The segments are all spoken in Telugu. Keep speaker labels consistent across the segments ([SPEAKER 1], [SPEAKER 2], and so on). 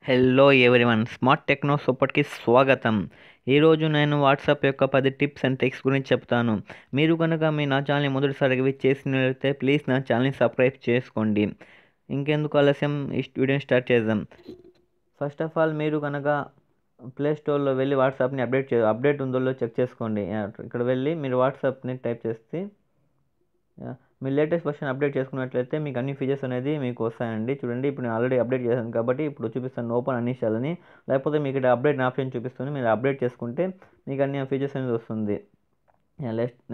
[SPEAKER 1] హలో ఎవ్రీవన్, స్మార్ట్ టెక్నో సపోర్ట్కి స్వాగతం. ఈరోజు నేను వాట్సాప్ యొక్క 10 టిప్స్ అండ్ ట్రిక్స్ గురించి చెప్తాను. మీరు కనుక నా ఛానల్ని మొదటిసారిగా విజిట్ చేసినట్లయితే ప్లీజ్ నా ఛానల్ని సబ్స్క్రైబ్ చేసుకోండి. ఇంకెందుకు ఆలస్యం, ఈ వీడియోని స్టార్ట్ చేద్దాం. ఫస్ట్ ఆఫ్ ఆల్ మీరు కనుక ప్లే స్టోర్లో వెళ్ళి వాట్సాప్ని అప్డేట్ ఉందో చెక్ చేసుకోండి. ఇక్కడ వెళ్ళి మీరు వాట్సాప్ని టైప్ చేస్తే మీ లేటెస్ట్ వర్షన్ అప్డేట్ చేసుకున్నట్లయితే మీకు అన్ని ఫీచర్స్ అనేది మీకు వస్తాయండి. చూడండి, ఇప్పుడు నేను ఆల్రెడీ అప్డేట్ చేశాను కాబట్టి ఇప్పుడు చూపిస్తాను ఓపెన్ అన్నిషాలని. లేకపోతే మీకు ఇక్కడ అప్డేట్ ఆప్షన్ చూపిస్తుంది, మీరు అప్డేట్ చేసుకుంటే మీకు అన్ని ఫీచర్స్ అనేది వస్తుంది.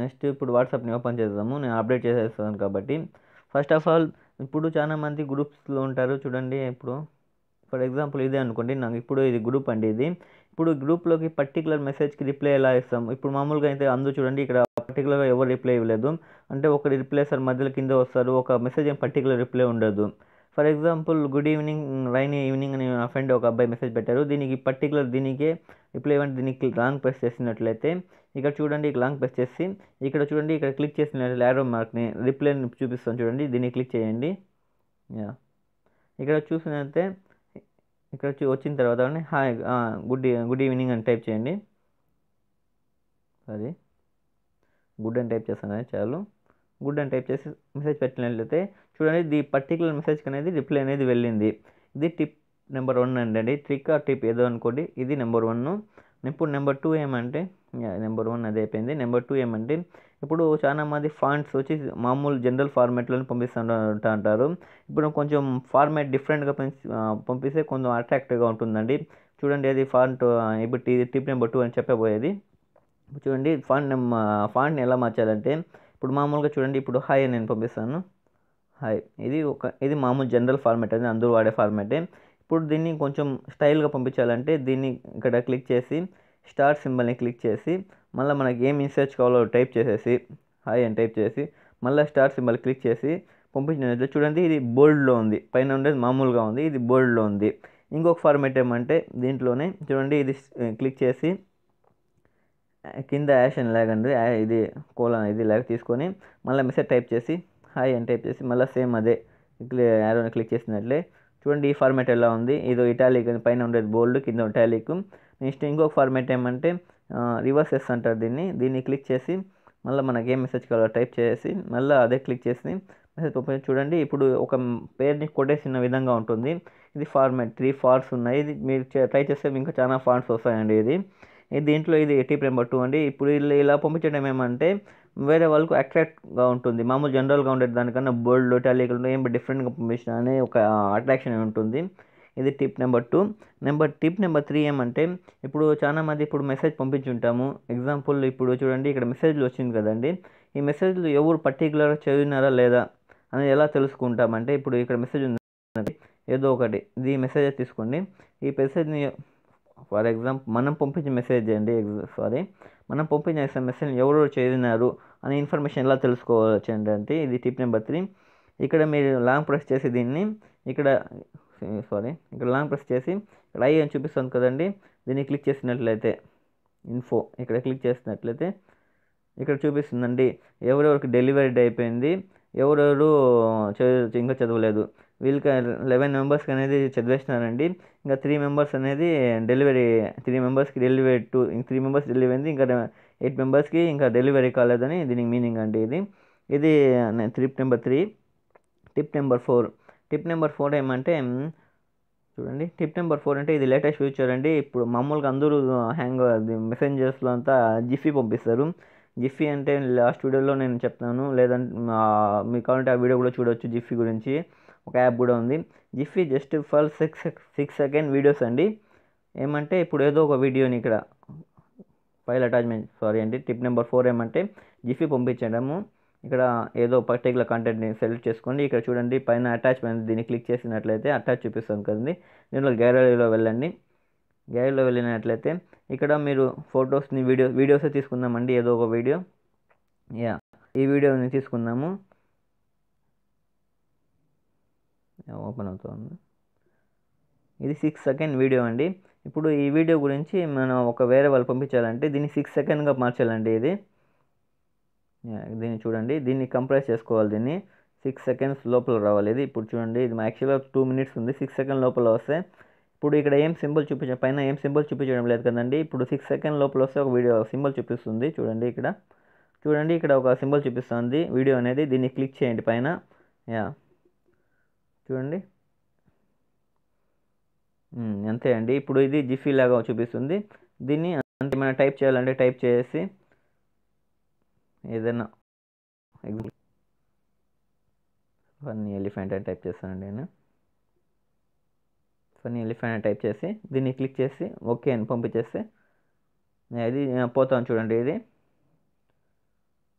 [SPEAKER 1] నెక్స్ట్ ఇప్పుడు వాట్సాప్ని ఓపెన్ చేద్దాము. నేను అప్డేట్ చేసేస్తాను కాబట్టి ఫస్ట్ ఆఫ్ ఆల్ ఇప్పుడు చాలామంది గ్రూప్స్లో ఉంటారు. చూడండి, ఇప్పుడు ఫర్ ఎగ్జాంపుల్ ఇదే అనుకోండి, నాకు ఇప్పుడు ఇది గ్రూప్ అండి. ఇది ఇప్పుడు గ్రూప్లోకి పర్టికులర్ మెసేజ్కి రిప్లై ఎలా ఇస్తాం? ఇప్పుడు మామూలుగా అయితే అందరూ చూడండి, ఇక్కడ పర్టికులర్గా ఎవరు రిప్లై ఇవ్వలేదు. అంటే ఒక రిప్లై సార్ మధ్యలో కింద వస్తారు, ఒక మెసేజ్ ఏం పర్టికులర్ రిప్లై ఉండదు. For example good evening, rainy evening అని నా ఫ్రెండ్ ఒక అబ్బాయి మెసేజ్ పెట్టారు. దీనికి పర్టికులర్ దీనికే రిప్లై ఇవ్వండి. దీనికి లాంగ్ ప్రెస్ చేసినట్లయితే ఇక్కడ చూడండి, లాంగ్ ప్రెస్ చేసి ఇక్కడ చూడండి, ఇక్కడ క్లిక్ చేసినట్లయితే యారో మార్క్ని రిప్లైని చూపిస్తాను. చూడండి, దీన్ని క్లిక్ చేయండి. ఇక్కడ చూసినట్లయితే ఇక్కడ వచ్చిన తర్వాత హాయ్ గుడ్ ఈవినింగ్ అని టైప్ చేయండి. అది గుడ్ అని టైప్ చేస్తాను కదా, చాలు. గుడ్ అని టైప్ చేసి మెసేజ్ పెట్టినట్లయితే చూడండి, ది పర్టికులర్ మెసేజ్కి అనేది రిప్లై అనేది వెళ్ళింది. ఇది టిప్ నెంబర్ 1 అండి. ట్రిక్ ఆ టిప్ ఏదో అనుకోండి, ఇది నెంబర్ 1. ఇప్పుడు నెంబర్ 2 ఏమంటే, నెంబర్ 1 అదే అయిపోయింది. నెంబర్ 2 ఏమంటే, ఇప్పుడు చాలా మంది ఫాంట్స్ వచ్చి మామూలు జనరల్ ఫార్మాట్లోనే పంపిస్తుంటా అంటారు. ఇప్పుడు కొంచెం ఫార్మాట్ డిఫరెంట్గా పంపిస్తే కొంచెం అట్రాక్టివ్గా ఉంటుందండి. చూడండి, అది ఫాంట్ ఇప్పుడు టిప్ నెంబర్ 2 అని చెప్పబోయేది. చూడండి, ఫాంట్ని ఎలా మార్చాలంటే, ఇప్పుడు మామూలుగా చూడండి, ఇప్పుడు హాయ్ అని నేను పంపిస్తాను. హాయ్, ఇది మామూలు జనరల్ ఫార్మాట్, అది అందరూ వాడే ఫార్మాటే. ఇప్పుడు దీన్ని కొంచెం స్టైల్గా పంపించాలంటే దీన్ని ఇక్కడ క్లిక్ చేసి స్టార్ సింబల్ని క్లిక్ చేసి మళ్ళీ మనకి ఏం మెసేజ్ కావాలో టైప్ చేసేసి హాయ్ అని టైప్ చేసి మళ్ళీ స్టార్ సింబల్ క్లిక్ చేసి పంపించినట్లయితే చూడండి, ఇది బోల్డ్లో ఉంది. పైన ఉండేది మామూలుగా ఉంది, ఇది బోల్డ్లో ఉంది. ఇంకొక ఫార్మాట్ ఏమంటే దీంట్లోనే చూడండి, ఇది క్లిక్ చేసి కింద యాషన్ లాగ్ అండి, ఇది కోలన్ ఇది లాగ్ తీసుకొని మళ్ళీ మెసేజ్ టైప్ చేసి హాయ్ అని టైప్ చేసి మళ్ళీ సేమ్ అదే యారోని క్లిక్ చేసినట్లే చూడండి, ఈ ఫార్మాట్ ఎలా ఉంది. ఇది ఇటాలిక్, పైన ఉండేది బోల్డ్, కింద ఇటాలిక్. నెక్స్ట్ ఇంకొక ఫార్మాట్ ఏమంటే రివర్స్ ఎస్ అంటారు. దీన్ని క్లిక్ చేసి మళ్ళీ మనకి ఏం మెసేజ్ కావాలో టైప్ చేసి మళ్ళీ అదే క్లిక్ చేసి మెసేజ్ పంపించి చూడండి, ఇప్పుడు ఒక పేరుని కొట్టేసిన విధంగా ఉంటుంది. ఇది ఫార్మాట్ 3 ఫాంట్స్ ఉన్నాయి. ఇది మీరు ట్రై చేస్తే ఇంకా చాలా ఫాంట్స్ వస్తాయండి. దీంట్లో ఇది టిప్ నెంబర్ 2 అండి. ఇప్పుడు ఇలా పంపించడం ఏమంటే వేరే వాళ్ళకు అట్రాక్ట్గా ఉంటుంది. మామూలు జనరల్గా ఉండేది దానికన్నా బోల్డ్ ఇటాలిక్ ఏం డిఫరెంట్గా పంపించిన అనే ఒక అట్రాక్షన్ ఉంటుంది. ఇది టిప్ నెంబర్ 2. టిప్ నెంబర్ 3 ఏమంటే, ఇప్పుడు చాలామంది ఇప్పుడు మెసేజ్ పంపించుంటాము. ఎగ్జాంపుల్ ఇప్పుడు చూడండి, ఇక్కడ మెసేజ్లు వచ్చింది కదండి. ఈ మెసేజ్లు ఎవరు పర్టికులర్గా చదివినారా లేదా అని ఎలా తెలుసుకుంటామంటే, ఇప్పుడు ఇక్కడ మెసేజ్ ఉంది ఏదో ఒకటి, ఈ మెసేజ్ తీసుకోండి. ఈ మెసేజ్ని ఫర్ ఎగ్జాంపుల్ మనం పంపించిన మెసేజ్ అండి, మనం పంపించిన మెసేజ్ని ఎవరు చదివినారు అనే ఇన్ఫర్మేషన్ ఎలా తెలుసుకోవచ్చు అంటే ఇది టిప్ నెంబర్ 3. ఇక్కడ మీరు లాంగ్ ప్రెస్ చేసి దీన్ని ఇక్కడ లాంగ్ ప్రెస్ చేసి ఇక్కడ ఐ అని చూపిస్తుంది కదండి, దీన్ని క్లిక్ చేసినట్లయితే ఇన్ఫో ఇక్కడ క్లిక్ చేసినట్లయితే ఇక్కడ చూపిస్తుందండి ఎవరెవరికి డెలివరీ అయిపోయింది, ఎవరెవరు ఇంకా చదవలేదు. వీళ్ళకి 11 మెంబర్స్కి అనేది చదివేసినారండి. ఇంకా 3 మెంబర్స్ అనేది 3 మెంబర్స్కి డెలివరీ 3 మెంబర్స్ డెలివరీ అయింది. ఇంకా 8 మెంబర్స్కి ఇంకా డెలివరీ కాలేదని దీనికి మీనింగ్ అండి. ఇది టిప్ నెంబర్ 3. టిప్ నెంబర్ 4 ఏమంటే చూడండి, టిప్ నెంబర్ 4 అంటే ఇది లేటెస్ట్ ఫీచర్ అండి. ఇప్పుడు మామూలుగా అందరూ మెసెంజర్స్లో అంతా జిఫీ పంపిస్తారు. జిఫీ అంటే లాస్ట్ వీడియోలో నేను చెప్తాను, లేదంటే మీకు కావాలంటే ఆ వీడియో కూడా చూడవచ్చు. జిఫీ గురించి ఒక యాప్ కూడా ఉంది. జిఫీ జస్ట్ ఫర్ 6 సెకండ్ వీడియోస్ అండి. ఏమంటే ఇప్పుడు ఏదో ఒక వీడియోని ఇక్కడ ఫైల్ అటాచ్మెంట్ టిప్ నెంబర్ 4 ఏమంటే జిఫీ పంపించడము. ఇక్కడ ఏదో పర్టికులర్ కంటెంట్ని సెలెక్ట్ చేసుకోండి. ఇక్కడ చూడండి, పైన అటాచ్మెంట్ దీన్ని క్లిక్ చేసినట్లయితే అటాచ్ చూపిస్తుంది కదండి. దీంట్లో గ్యాలరీలో వెళ్ళండి. గ్యాలరీలో వెళ్ళినట్లయితే ఇక్కడ మీరు ఫొటోస్ని వీడియోస్ తీసుకుందామండి. ఏదో ఒక వీడియో, ఈ వీడియోని తీసుకుందాము. ఓపెన్ అవుతుంది. ఇది 6 సెకండ్ వీడియో అండి. ఇప్పుడు ఈ వీడియో గురించి మనం వేరే వాళ్ళు పంపించాలంటే దీన్ని 6 సెకండ్గా మార్చాలండి. దీన్ని చూడండి, దీన్ని కంప్రెస్ చేసుకోవాలి. దీన్ని 6 సెకండ్స్ లోపల రావాలి. ఇప్పుడు చూడండి, ఇది యాక్చువల్గా 2 మినిట్స్ ఉంది. 6 సెకండ్ లోపల వస్తే ఇప్పుడు ఇక్కడ ఏం సింబల్ పైన ఏం సింబల్ చూపించడం లేదు కదండి. ఇప్పుడు 6 సెకండ్ లోపల వస్తే ఒక వీడియో సింబల్ చూపిస్తుంది చూడండి. ఇక్కడ ఒక సింబల్ చూపిస్తుంది వీడియో అనేది. దీన్ని క్లిక్ చేయండి పైన. యా చూడండి, అంతే అండి. ఇప్పుడు ఇది జిఫీ లాగా చూపిస్తుంది. దీన్ని అంటే మనం టైప్ చేయాలంటే టైప్ చేసి ఏదైనా ఫన్నీ ఎలిఫెంట్ అని టైప్ చేస్తానండి నేను. ఫన్నీ ఎలిఫెంట్ అని టైప్ చేసి దీన్ని క్లిక్ చేసి ఓకే అని పంపించేస్తే ఇది పోతాం చూడండి. ఇది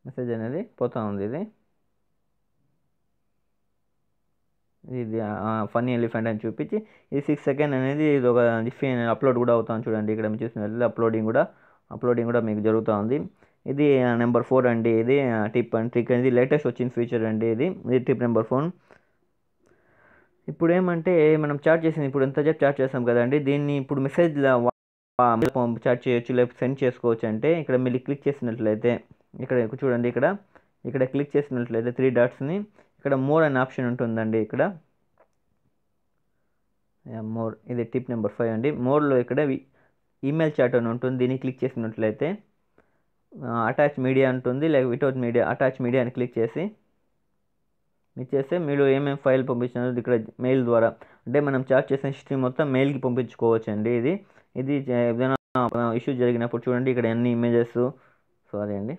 [SPEAKER 1] మెసేజ్ అనేది పోతా ఉంది. ఇది ఫన్నీ ఎలిఫెంట్ అని చూపించి ఇది 6 సెకండ్ అనేది ఇది ఒక జిఫీ అప్లోడ్ కూడా అవుతాం చూడండి. ఇక్కడ మీరు చూసినట్లయితే అప్లోడింగ్ కూడా మీకు జరుగుతూ ఉంది. ఇది నెంబర్ 4 అండి. ఇది టిప్ అండ్ ట్రిక్ అనేది లేటెస్ట్ వచ్చిన ఫీచర్ అండి. ఇది టిప్ నెంబర్ 4. ఇప్పుడు ఏమంటే మనం చాట్ చేసింది ఇప్పుడు ఎంతసేపు చాట్ చేస్తాం కదండి. దీన్ని ఇప్పుడు మెసేజ్లో చాట్ చేయొచ్చు లేకపోతే సెండ్ చేసుకోవచ్చు. అంటే ఇక్కడ మీరు క్లిక్ చేసినట్లయితే ఇక్కడ చూడండి, ఇక్కడ క్లిక్ చేసినట్లయితే 3 డాట్స్ని ఇక్కడ మోర్ అనే ఆప్షన్ ఉంటుందండి. ఇక్కడ మోర్, ఇది టిప్ నెంబర్ 5 అండి. మోర్లో ఇక్కడ ఈమెయిల్ చాట్ అని ఉంటుంది. దీన్ని క్లిక్ చేసినట్లయితే అటాచ్ మీడియా ఉంటుంది, లేక వితౌట్ మీడియా అటాచ్ మీడియా అని క్లిక్ చేసి ఇచ్చేస్తే మీరు ఏమేమి ఫైల్ పంపించినారో ఇక్కడ మెయిల్ ద్వారా అంటే మనం చాట్ చేసిన హిస్టరీ మొత్తం మెయిల్కి పంపించుకోవచ్చు అండి. ఇది ఏదైనా ఇష్యూ జరిగినప్పుడు చూడండి, ఇక్కడ అన్ని ఇమేజెస్ సారీ అండి,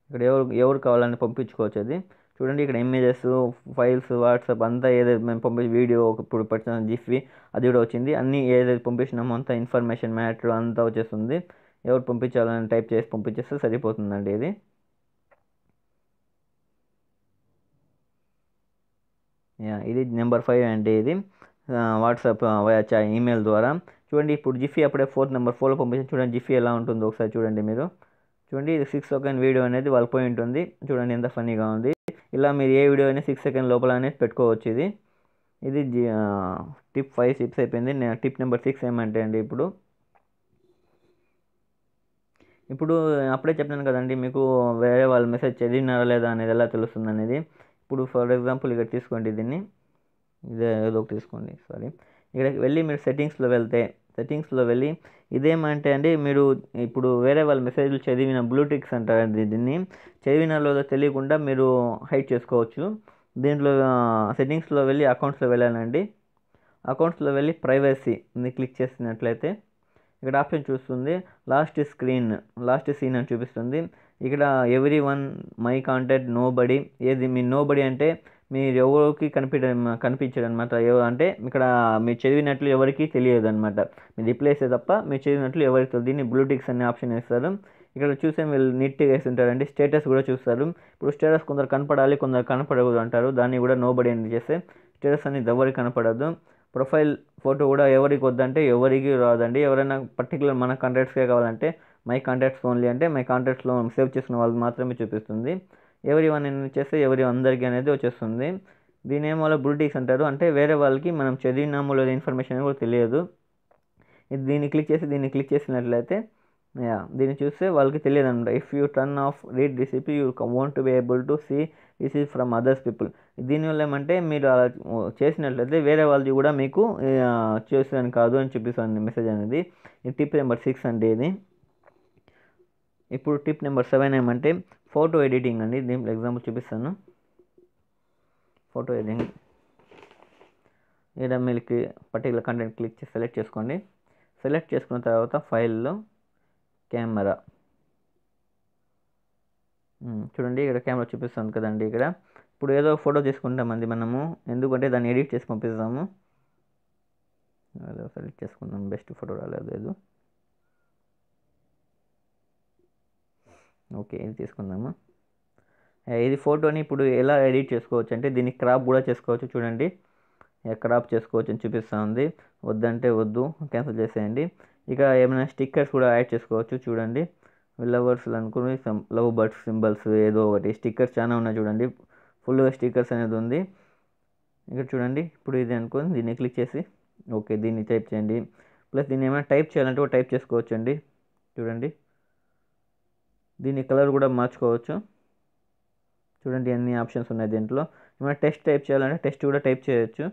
[SPEAKER 1] ఇక్కడ ఎవరు కావాలని పంపించుకోవచ్చు. అది చూడండి, ఇక్కడ ఇమేజెస్, ఫైల్స్, వాట్సాప్ అంతా ఏదైతే మేము పంపించి వీడియో ఇప్పుడు పెట్టిన జిఫీ అది కూడా వచ్చింది. అన్నీ ఏదైతే పంపించినామో అంతా ఇన్ఫర్మేషన్ మ్యాటర్ అంతా వచ్చేస్తుంది. ఎవరు పంపించాలని టైప్ చేసి పంపించేస్తే సరిపోతుందండి. ఇది నెంబర్ 5 అండి. ఇది వాట్సాప్ ఈమెయిల్ ద్వారా చూడండి. ఇప్పుడు జిఫీ అప్పుడే 4 పంపించాను చూడండి. జిఫీ ఎలా ఉంటుందో ఒకసారి చూడండి. మీరు చూడండి, ఇది 6 సెకండ్ వీడియో అనేది వాళ్ళకి పోయి ఉంటుంది. చూడండి ఎంత ఫన్నీగా ఉంది. ఇలా మీరు ఏ వీడియో అయినా 6 సెకండ్ లోపల అనేది పెట్టుకోవచ్చు. ఇది టిప్ 5 టిప్స్ అయిపోయింది. టిప్ నెంబర్ 6 ఏమంటే అండి, ఇప్పుడు అప్పుడే చెప్పాను కదండి మీకు వేరే వాళ్ళ మెసేజ్ చదివినారా లేదా అనేది ఎలా తెలుస్తుంది అనేది. ఇప్పుడు ఫర్ ఎగ్జాంపుల్ ఇక్కడ తీసుకోండి, దీన్ని ఏదో ఒకటి తీసుకోండి. ఇక్కడ వెళ్ళి మీరు సెట్టింగ్స్లో వెళ్ళి ఇదేమంటే అండి, మీరు ఇప్పుడు వేరే వాళ్ళ మెసేజ్లు చదివిన బ్లూటిక్స్ అంటారండి. దీన్ని చదివిన లేదో తెలియకుండా మీరు హైడ్ చేసుకోవచ్చు. దీంట్లో సెట్టింగ్స్లో వెళ్ళి అకౌంట్స్లో వెళ్ళాలండి. అకౌంట్స్లో వెళ్ళి ప్రైవసీని క్లిక్ చేసినట్లయితే ఇక్కడ ఆప్షన్ చూస్తుంది లాస్ట్ సీన్ అని చూపిస్తుంది. ఇక్కడ ఎవ్రీ1, మై కాంటాక్ట్, నోబడి. ఏది మీ నోబడి అంటే మీరు ఎవరికి కనిపించడం అనమాట. అంటే ఇక్కడ మీరు చదివినట్లు ఎవరికి తెలియదు అనమాట. మీరు రిప్లై చేస్తే తప్ప మీరు చదివినట్లు ఎవరికి తెలియదు. దీన్ని బ్లూటిక్స్ అనే ఆప్షన్ వేస్తారు. ఇక్కడ చూసే వీళ్ళు నీట్గా వేసి ఉంటారండి. స్టేటస్ కూడా చూస్తారు. ఇప్పుడు స్టేటస్ కొందరు కనపడాలి, కొందరు కనపడకూడదు అంటారు. దాన్ని కూడా నోబడి అని చేస్తే స్టేటస్ అనేది ఎవరికి కనపడదు. ప్రొఫైల్ ఫోటో కూడా ఎవరికి వద్దంటే ఎవరికి రాదండి. ఎవరైనా పర్టికులర్ మన కాంటాక్ట్స్కే కావాలంటే మై కాంటాక్ట్స్ ఓన్లీ అంటే మై కాంటాక్ట్స్లో సేవ్ చేసిన వాళ్ళు మాత్రమే చూపిస్తుంది. ఎవరి1 చేస్తే అందరికీ అనేది వచ్చేస్తుంది. దీని ఏమో బ్లూటిక్స్ అంటారు. అంటే వేరే వాళ్ళకి మనం చదివినామో లేదా ఇన్ఫర్మేషన్ కూడా తెలియదు. దీన్ని క్లిక్ చేసినట్లయితే దీన్ని చూస్తే వాళ్ళకి తెలియదు అనమాట. If you turn off read receipt you want be able to see receive from others people. దీనివల్ల ఏమంటే మీరు అలా చేసినట్లయితే వేరే వాళ్ళది కూడా మీకు చేసేదని కాదు అని చూపిస్తుంది మెసేజ్ అనేది. ఇది టిప్ నెంబర్ 6 అండి. ఇప్పుడు టిప్ నెంబర్ 7 ఏమంటే ఫోటో ఎడిటింగ్ అండి. దీంట్లో ఎగ్జాంపుల్ చూపిస్తాను. ఫోటో ఎడిటింగ్ ఇక్కడ మీకు పర్టికులర్ కంటెంట్ క్లిక్ చేసి సెలెక్ట్ చేసుకోండి. సెలెక్ట్ చేసుకున్న తర్వాత ఫైల్లో కెమెరా చూడండి, ఇక్కడ కెమెరా చూపిస్తుంది కదండి. ఇక్కడ ఇప్పుడు ఏదో ఫోటో తీసుకుంటామండి మనము, ఎందుకంటే దాన్ని ఎడిట్ చేసి పంపిస్తాము. సెలెక్ట్ చేసుకుందాం, బెస్ట్ ఫోటో రాలేదు. ఓకే, ఇది తీసుకుందాము. ఇది ఫోటోని ఇప్పుడు ఎలా ఎడిట్ చేసుకోవచ్చు అంటే దీన్ని క్రాప్ కూడా చేసుకోవచ్చు. చూడండి, క్రాప్ చేసుకోవచ్చు అని చూపిస్తూ ఉంది. వద్దంటే వద్దు, క్యాన్సిల్ చేసేయండి. ఇక ఏమైనా స్టిక్కర్స్ కూడా యాడ్ చేసుకోవచ్చు. చూడండి, లవర్స్ అనుకుని లవ్ బర్డ్స్ సింబల్స్ ఏదో ఒకటి స్టిక్కర్స్ చాలా ఉన్నాయి. చూడండి, ఫుల్గా స్టిక్కర్స్ అనేది ఉంది. ఇక్కడ చూడండి, ఇప్పుడు ఇది అనుకుని దీన్ని క్లిక్ చేసి ఓకే దీన్ని టైప్ చేయండి. ప్లస్ దీన్ని ఏమైనా టైప్ చేయాలంటే కూడా టైప్ చేసుకోవచ్చు అండి. చూడండి, దీని కలర్ కూడా మార్చుకోవచ్చు. చూడండి, అన్ని ఆప్షన్స్ ఉన్నాయి దీంట్లో. ఏమైనా టెక్స్ట్ టైప్ చేయాలంటే టెక్స్ట్ కూడా టైప్ చేయొచ్చు.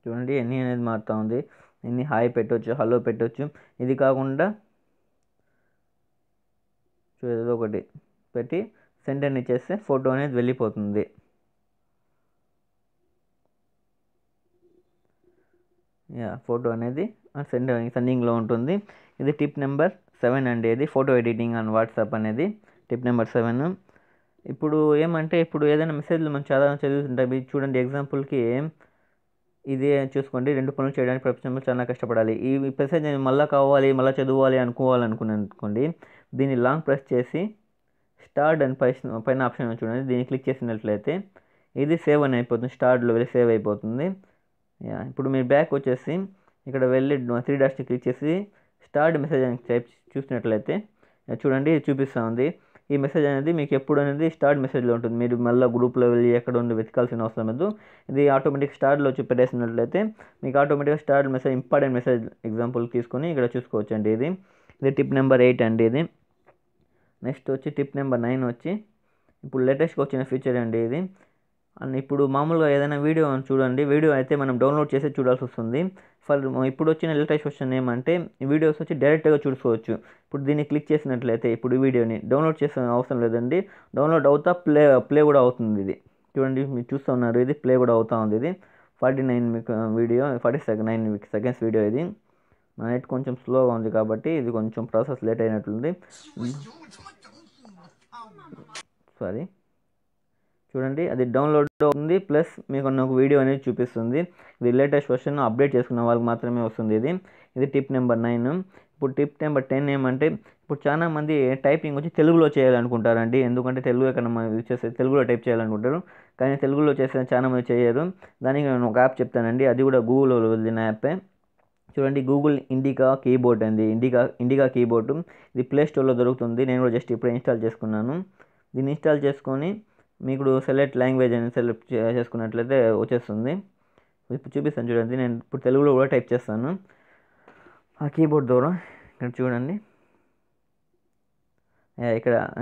[SPEAKER 1] చూడండి ఎన్ని అనేది మారుతూ ఉంది. ఎన్ని హాయ్ పెట్టవచ్చు, హలో పెట్టవచ్చు. ఇది కాకుండా ఏదో ఒకటి పెట్టి సెండ్ అని చేస్తే ఫోటో అనేది వెళ్ళిపోతుంది. ఫోటో అనేది సెండింగ్లో ఉంటుంది. ఇది టిప్ నెంబర్ 7 అండి. ఇది ఫోటో ఎడిటింగ్ ఆన్ వాట్సాప్ అనేది టిప్ నెంబర్ 7. ఇప్పుడు ఏమంటే ఇప్పుడు ఏదైనా మెసేజ్లు మనం చాలా చదువుతుంటాయి. చూడండి ఎగ్జాంపుల్కి ఇదే చూసుకోండి. 2 పనులు చేయడానికి ప్రపంచంలో చాలా కష్టపడాలి. ఈ మెసేజ్ నేను మళ్ళీ కావాలి, మళ్ళీ చదవాలి అనుకోండి. దీన్ని లాంగ్ ప్రెస్ చేసి స్టార్ట్ అని పైన ఆప్షన్ చూడండి. దీన్ని క్లిక్ చేసినట్లయితే ఇది సేవ్ అని అయిపోతుంది. స్టార్ట్లో వెళ్ళి సేవ్ అయిపోతుంది. ఇప్పుడు మీరు బ్యాక్ వచ్చేసి ఇక్కడ వెళ్ళి 3 డాట్స్ని క్లిక్ చేసి స్టార్ట్ మెసేజ్ అని టైప్ చూసినట్లయితే చూడండి ఇది చూపిస్తూ ఉంది. ఈ మెసేజ్ అనేది మీకు ఎప్పుడు అనేది స్టార్ట్ మెసేజ్లో ఉంటుంది. మీరు మళ్ళీ గ్రూప్లో వెళ్ళి ఎక్కడ ఉండి వెతకాల్సిన అవసరం లేదు. ఇది ఆటోమేటిక్ స్టార్ట్లో పెట్టేసినట్లయితే మీకు ఆటోమేటిక్గా start message important message example తీసుకొని ఇక్కడ చూసుకోవచ్చు అండి. ఇది టిప్ నెంబర్ 8 అండి. ఇది నెక్స్ట్ వచ్చి టిప్ నెంబర్ 9 వచ్చి ఇప్పుడు లేటెస్ట్గా వచ్చిన ఫీచర్ అండి. ఇది అండ్ ఇప్పుడు మామూలుగా ఏదైనా వీడియో చూడండి. వీడియో అయితే మనం డౌన్లోడ్ చేసి చూడాల్సి వస్తుంది. ఇప్పుడు వచ్చిన లేటెస్ట్ వర్షన్ ఏమంటే వీడియోస్ వచ్చి డైరెక్ట్గా చూసుకోవచ్చు. ఇప్పుడు దీన్ని క్లిక్ చేసినట్లయితే ఇప్పుడు వీడియోని డౌన్లోడ్ చేసే అవసరం లేదండి. డౌన్లోడ్ అవుతా ప్లే కూడా అవుతుంది. ఇది చూడండి మీరు చూస్తూ ఉన్నారు. ఇది ప్లే కూడా అవుతూ ఉంది. ఇది 49 సెకండ్స్ వీడియో. ఇది నా నెట్ కొంచెం స్లోగా ఉంది కాబట్టి ఇది కొంచెం ప్రాసెస్ లేట్ అయినట్లుంది. సారీ చూడండి అది డౌన్లోడ్ అవుతుంది. ప్లస్ మీకు ఒక వీడియో అనేది చూపిస్తుంది. ఇది లేటెస్ట్ వర్షన్ అప్డేట్ చేసుకున్న వాళ్ళకి మాత్రమే వస్తుంది. ఇది టిప్ నెంబర్ 9. ఇప్పుడు టిప్ నెంబర్ 10 ఏమంటే ఇప్పుడు చాలా మంది టైపింగ్ వచ్చి తెలుగులో చేయాలనుకుంటారండి. ఎందుకంటే తెలుగు ఎక్కడ యూజ్ చేస్తే తెలుగులో టైప్ చేయాలనుకుంటారు. కానీ తెలుగులో చేస్తే చాలా మంది చేయరు. దానికి నేను ఒక యాప్ చెప్తానండి. అది కూడా గూగుల్లో వెళ్ళిన యాపే. చూడండి గూగుల్ ఇండికా కీబోర్డ్ అండి. ఇండికా కీబోర్డు ఇది ప్లే స్టోర్లో దొరుకుతుంది. నేను కూడా జస్ట్ ఇప్పుడే ఇన్స్టాల్ చేసుకున్నాను. దీన్ని ఇన్స్టాల్ చేసుకొని మీకు సెలెక్ట్ లాంగ్వేజ్ అని సెలెక్ట్ చేసుకున్నట్లయితే వచ్చేస్తుంది. ఇప్పుడు చూపిస్తాను చూడండి. నేను ఇప్పుడు తెలుగులో కూడా టైప్ చేస్తాను ఆ కీబోర్డ్ ద్వారా. ఇక్కడ చూడండి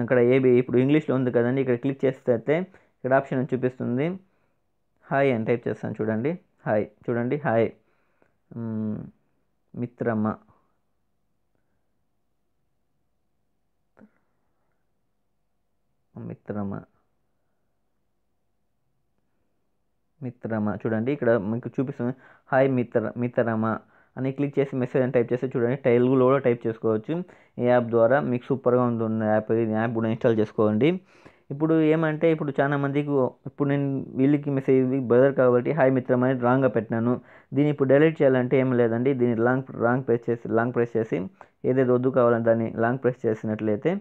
[SPEAKER 1] ఇక్కడ ఏబి ఇప్పుడు ఇంగ్లీష్లో ఉంది కదండి. ఇక్కడ క్లిక్ చేస్తే ఇక్కడ ఆప్షన్ చూపిస్తుంది. హాయ్ అని టైప్ చేస్తాను చూడండి. హాయ్ చూడండి. హాయ్ మిత్రమ్మ చూడండి ఇక్కడ మీకు చూపిస్తుంది. హాయ్ మిత్రమ్మ అని క్లిక్ చేసి మెసేజ్ అని టైప్ చేస్తే చూడండి తెలుగులో కూడా టైప్ చేసుకోవచ్చు. ఈ యాప్ ద్వారా మీకు సూపర్గా ఉంటుంది యాప్. ఈ యాప్ కూడా ఇన్స్టాల్ చేసుకోండి. ఇప్పుడు ఏమంటే ఇప్పుడు చాలా మందికి ఇప్పుడు నేను వీళ్ళకి మెసేజ్ బ్రదర్ కాబట్టి హాయ్ మిత్రమ్మ అని రాంగ్గా పెట్టినాను. దీన్ని ఇప్పుడు డెలీట్ చేయాలంటే ఏం లేదండి. దీన్ని లాంగ్ ప్రెస్ చేసి ఏదైతే వద్దు కావాలని దాన్ని లాంగ్ ప్రెస్ చేసినట్లయితే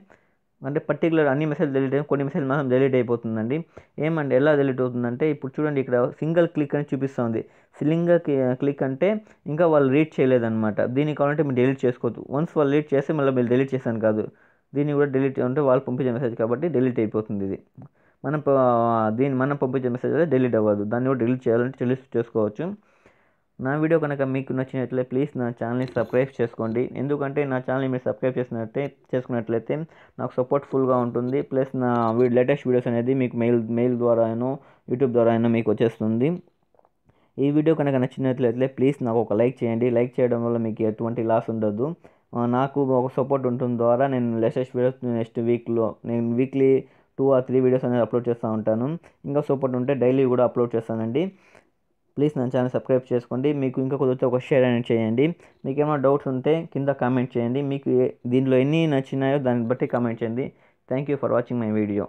[SPEAKER 1] అంటే పర్టికులర్ అన్ని మెసేజ్ డిలీట్ అయ్యి కొన్ని మెసేజ్ మాత్రం డిలీట్ అయిపోతుందండి. ఏమంటే ఎలా డిలీట్ అవుతుందంటే ఇప్పుడు చూడండి ఇక్కడ సింగిల్ క్లిక్ అని చూపిస్తుంది. సింగిల్ క్లిక్ అంటే ఇంకా వాళ్ళు రీడ్ చేయలేదన్నమాట. దీన్ని కావాలంటే మీరు డిలీట్ చేసుకోవద్దు. వన్స్ వాళ్ళు రీడ్ చేస్తే మళ్ళీ మీరు డిలీట్ చేశాను కాదు. దీన్ని కూడా డిలీట్ అంటే వాళ్ళు పంపించే మెసేజ్ కాబట్టి డిలీట్ అయిపోతుంది. ఇది మనం పంపించే మెసేజ్ అయితే డిలీట్ అవ్వదు. దాన్ని కూడా డిలీట్ చేయాలంటే డిలీట్ చేసుకోవచ్చు. నా వీడియో కనుక మీకు నచ్చినట్లయితే ప్లీజ్ నా ఛానల్ని సబ్స్క్రైబ్ చేసుకోండి. ఎందుకంటే నా ఛానల్ని మీరు సబ్స్క్రైబ్ చేసుకున్నట్లయితే నాకు సపోర్ట్ఫుల్గా ఉంటుంది. ప్లస్ నా లేటెస్ట్ వీడియోస్ అనేది మీకు మెయిల్ ద్వారా యూట్యూబ్ ద్వారా మీకు వచ్చేస్తుంది. ఈ వీడియో కనుక నచ్చినట్లయితే ప్లీజ్ నాకు ఒక లైక్ చేయండి. లైక్ చేయడం వల్ల మీకు ఎటువంటి లాస్ ఉండదు. నాకు ఒక సపోర్ట్ ఉంటుంది ద్వారా నేను లేటెస్ట్ వీడియోస్ నెక్స్ట్ వీక్లో నేను వీక్లీ 2 or 3 వీడియోస్ అనేది అప్లోడ్ చేస్తూ ఉంటాను. ఇంకా సపోర్ట్ ఉంటే డైలీ కూడా అప్లోడ్ చేస్తానండి. ప్లీజ్ నా ఛానల్ సబ్స్క్రైబ్ చేసుకోండి. మీకు ఇంకా కుదిరితే ఒక షేర్ అనేది చేయండి. మీకు ఏమైనా డౌట్స్ ఉంటే కింద కామెంట్ చేయండి. మీకు దీనిలో ఎన్ని నచ్చినాయో దాన్ని బట్టి కామెంట్ చేయండి. Thank you for watching my video.